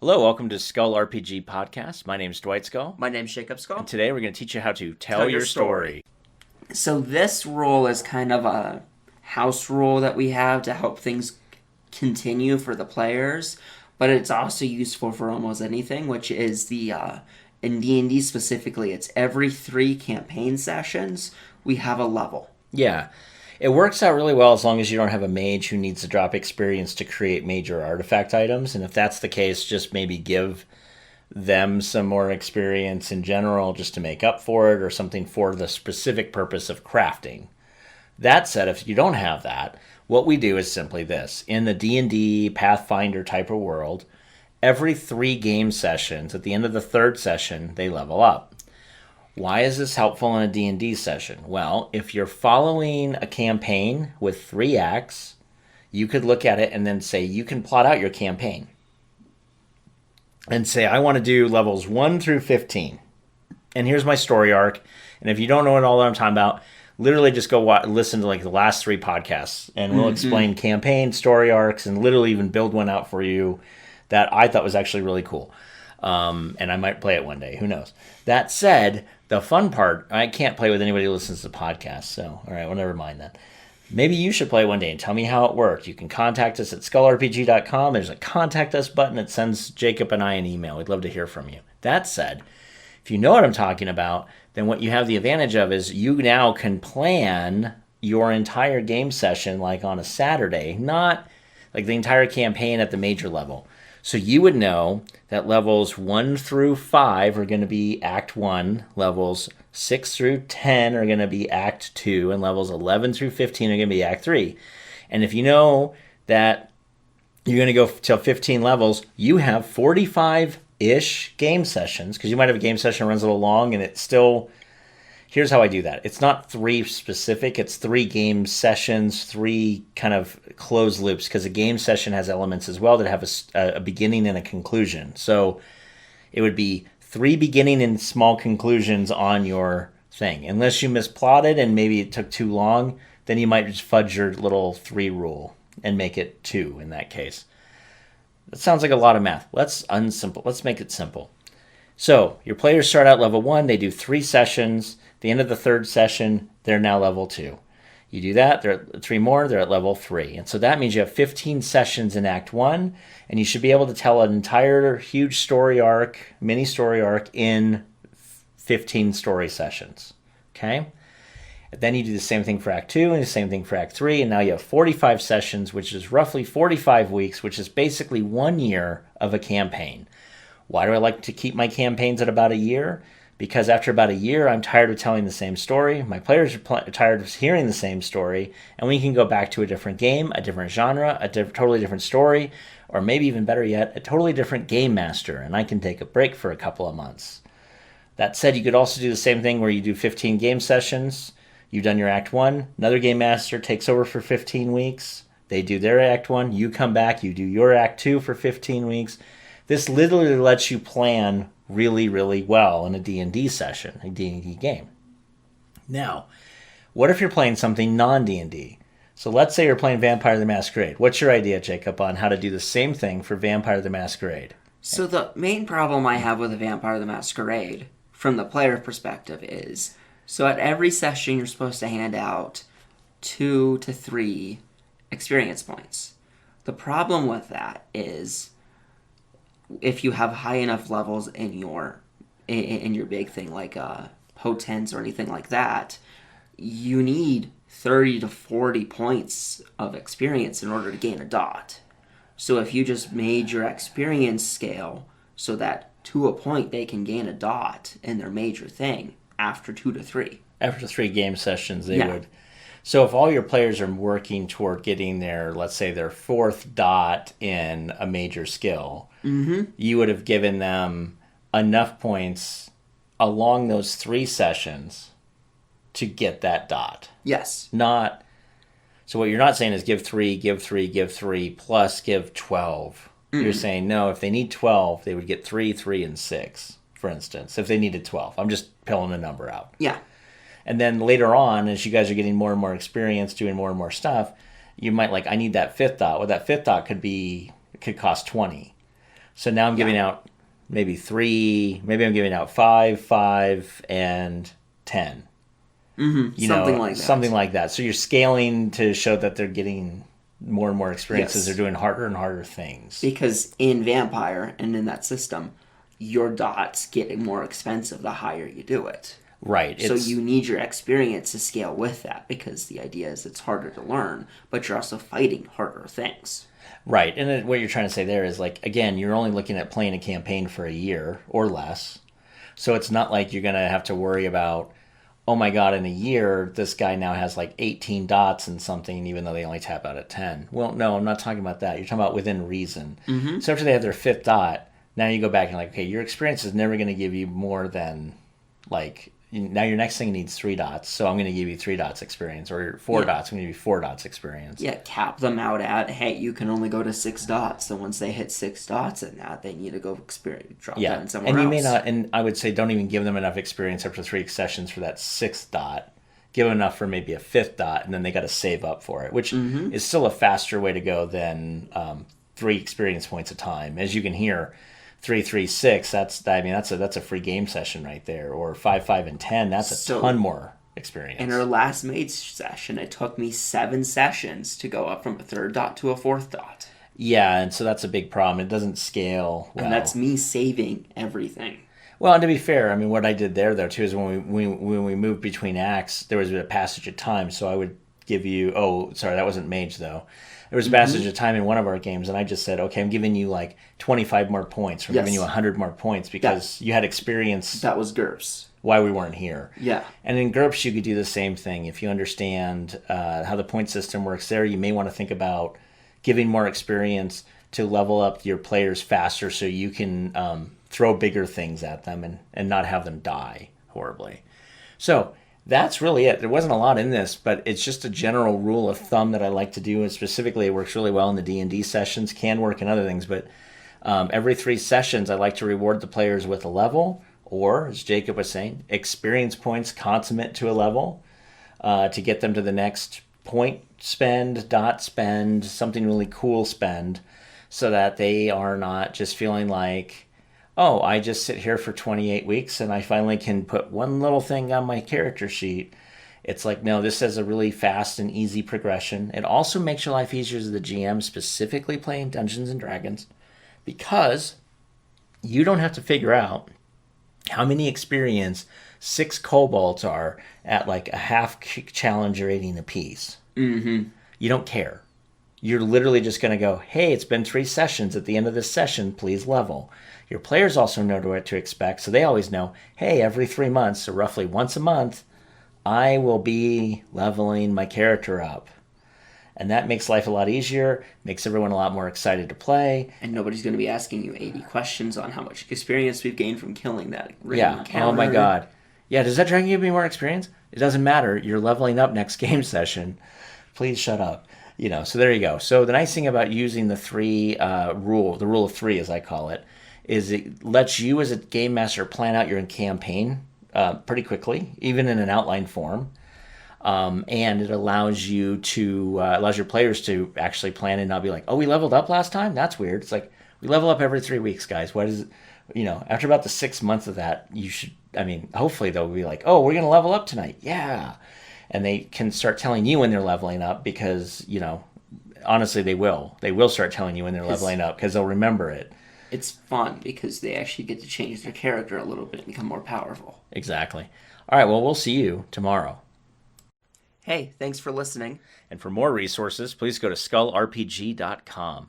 Hello, welcome to Skull RPG Podcast. My name's Dwight Skull. My name's Jacob Skull. And today we're going to teach you how to tell your story. So this rule is kind of a house rule that we have to help things continue for the players, but it's also useful for almost anything, which is in D&D specifically, it's every 3 campaign sessions, we have a level. Yeah. It works out really well as long as you don't have a mage who needs to drop experience to create major artifact items. And if that's the case, just maybe give them some more experience in general just to make up for it or something for the specific purpose of crafting. That said, if you don't have that, what we do is simply this. In the D&D Pathfinder type of world, every 3 game sessions, at the end of the 3rd session, they level up. Why is this helpful in a D&D session? Well, if you're following a campaign with 3 acts, you could look at it and then say, you can plot out your campaign. And say, I want to do levels 1 through 15. And here's my story arc. And if you don't know what all I'm talking about, literally just go listen to like the last 3 podcasts. And we'll explain campaign, story arcs, and literally even build one out for you that I thought was actually really cool. And I might play it one day. Who knows? That said, the fun part, I can't play with anybody who listens to the podcast. So, all right, well, never mind that. Maybe you should play one day and tell me how it worked. You can contact us at skullrpg.com. There's a contact us button that sends Jacob and I an email. We'd love to hear from you. That said, if you know what I'm talking about, then what you have the advantage of is you now can plan your entire game session like on a Saturday, not like the entire campaign at the major level. So you would know that levels 1 through 5 are going to be Act 1, levels 6 through 10 are going to be Act 2, and levels 11 through 15 are going to be Act 3. And if you know that you're going to go till 15 levels, you have 45-ish game sessions, because you might have a game session that runs a little long, and it's still... Here's how I do that. It's not 3 specific. It's 3 game sessions, 3 kind of closed loops, because a game session has elements as well that have a beginning and a conclusion. So it would be 3 beginning and small conclusions on your thing. Unless you misplotted and maybe it took too long, then you might just fudge your little 3 rule and make it 2 in that case. That sounds like a lot of math. Let's make it simple. So your players start out level 1. They do 3 sessions. At the end of the 3rd session, they're now level 2. You do that, they're at 3 more, they're at level 3. And so that means you have 15 sessions in Act 1, and you should be able to tell an entire huge story arc, mini story arc, in 15 story sessions. Okay? And then you do the same thing for Act 2 and the same thing for Act 3, and now you have 45 sessions, which is roughly 45 weeks, which is basically 1 year of a campaign. Why do I like to keep my campaigns at about a year? Because after about a year, I'm tired of telling the same story. My players are tired of hearing the same story. And we can go back to a different game, a different genre, totally different story, or maybe even better yet, a totally different game master. And I can take a break for a couple of months. That said, you could also do the same thing where you do 15 game sessions. You've done your Act 1. Another game master takes over for 15 weeks. They do their Act 1. You come back. You do your Act 2 for 15 weeks. This literally lets you plan really, really well in a D&D session, a D&D game. Now, what if you're playing something non-D&D? So let's say you're playing Vampire the Masquerade. What's your idea, Jacob, on how to do the same thing for Vampire the Masquerade? So the main problem I have with a Vampire the Masquerade, from the player perspective, is, so at every session you're supposed to hand out 2 to 3 experience points. The problem with that is, if you have high enough levels in your big thing, like potents or anything like that, you need 30 to 40 points of experience in order to gain a dot. So if you just made your experience scale so that to a point they can gain a dot in their major thing after 2 to 3. After 3 game sessions, they would. So if all your players are working toward getting their, let's say, their 4th dot in a major skill, you would have given them enough points along those 3 sessions to get that dot. Yes. So what you're not saying is give 3, plus give 12. You're saying, no, if they need 12, they would get 3, 3, and 6, for instance, if they needed 12. I'm just pulling a number out. Yeah. And then later on, as you guys are getting more and more experience doing more and more stuff, you might I need that 5th dot. Well, that 5th dot could cost 20. So now I'm giving out maybe 3, maybe I'm giving out 5, 5, and 10. Something like that. So you're scaling to show that they're getting more and more experiences. Yes. They're doing harder and harder things. Because in Vampire and in that system, your dots get more expensive the higher you do it. Right. So you need your experience to scale with that, because the idea is it's harder to learn, but you're also fighting harder things. Right. And then what you're trying to say there is, like, again, you're only looking at playing a campaign for a year or less. So it's not like you're going to have to worry about, oh my God, in a year, this guy now has like 18 dots and something, even though they only tap out at 10. Well, no, I'm not talking about that. You're talking about within reason. Mm-hmm. So after they have their 5th dot, now you go back and like, okay, your experience is never going to give you more than, like, now your next thing needs 3 dots. So I'm going to give you 3 dots experience, or 4 dots. I'm going to give you 4 dots experience. Yeah, cap them out at, hey, you can only go to 6 dots. So once they hit 6 dots in that, they need to go drop down somewhere else. And you may not, and I would say don't even give them enough experience after 3 sessions for that 6th dot. Give them enough for maybe a 5th dot, and then they got to save up for it, which is still a faster way to go than 3 experience points a time. As you can hear, 3, 3, 6. That's a free game session right there. Or 5, 5, and 10. That's a ton more experience. In our last mage session, it took me 7 sessions to go up from a 3rd dot to a 4th dot. Yeah, and so that's a big problem. It doesn't scale well. And that's me saving everything. Well, and to be fair, I mean, what I did there, though, too, is when we moved between acts, there was a passage of time. So I would give you... Oh, sorry, that wasn't mage, though. There was a passage of time in one of our games, and I just said, okay, I'm giving you like 25 more points. We're giving you 100 more points because you had experience. That was GURPS. Why we weren't here. Yeah. And in GURPS, you could do the same thing. If you understand how the point system works there, you may want to think about giving more experience to level up your players faster so you can throw bigger things at them and not have them die horribly. So that's really it. There wasn't a lot in this, but it's just a general rule of thumb that I like to do, and specifically it works really well in the D&D sessions, can work in other things, but every 3 sessions I like to reward the players with a level, or, as Jacob was saying, experience points consummate to a level to get them to the next point spend, dot spend, something really cool spend, so that they are not just feeling like, oh, I just sit here for 28 weeks and I finally can put one little thing on my character sheet. It's like, no, this has a really fast and easy progression. It also makes your life easier as the GM, specifically playing Dungeons & Dragons, because you don't have to figure out how many experience 6 kobolds are at like a half challenger rating apiece. Mm-hmm. You don't care. You're literally just going to go, hey, it's been 3 sessions. At the end of this session, please level. Your players also know what to expect, so they always know, hey, every 3 months, so roughly once a month, I will be leveling my character up. And that makes life a lot easier, makes everyone a lot more excited to play. And nobody's going to be asking you 80 questions on how much experience we've gained from killing that encounter. Oh my God. Yeah, does that dragon give me more experience? It doesn't matter. You're leveling up next game session. Please shut up. So there you go. So the nice thing about using the 3 rule, the rule of 3 as I call it, is it lets you as a game master plan out your campaign pretty quickly, even in an outline form. And it allows you to allows your players to actually plan and not be like, oh, we leveled up last time? That's weird. It's like, we level up every 3 weeks, guys. What is it? After about the 6 months of that, you should, hopefully they'll be like, oh, we're going to level up tonight. Yeah. And they can start telling you when they're leveling up because, honestly, they will. They will start telling you when they're leveling up because they'll remember it. It's fun because they actually get to change their character a little bit and become more powerful. Exactly. All right, well, we'll see you tomorrow. Hey, thanks for listening. And for more resources, please go to skullrpg.com.